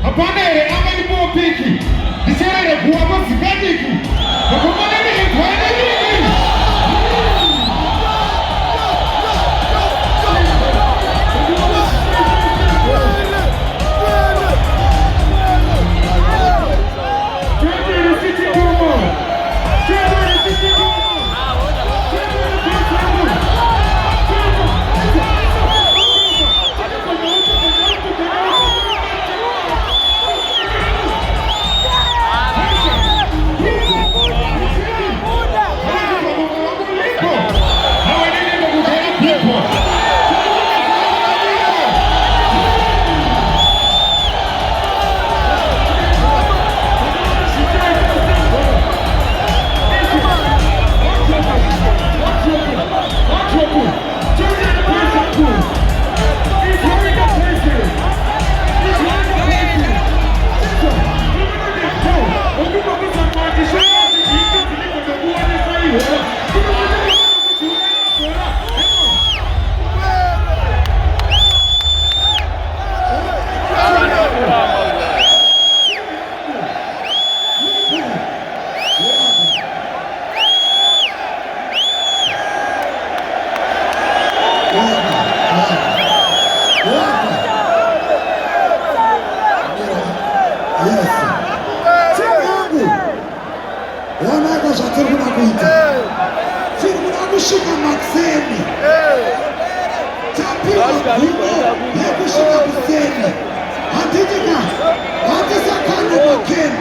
Apanere amani popiki. Disere buabo sikadiki. Akomane ni kwani ni. Kushika Maxeni tapiwa gumo ya kushika Maxeni hatijika hatisakano Makeni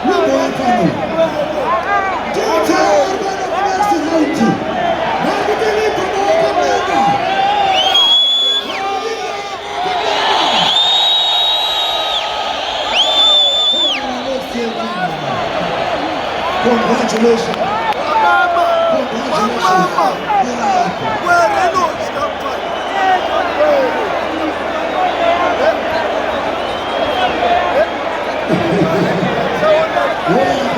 mambo wafano Tita Urbana Mwanasi Hauti Wakutilipa Mwaka Mwaka Congratulations. Yeah.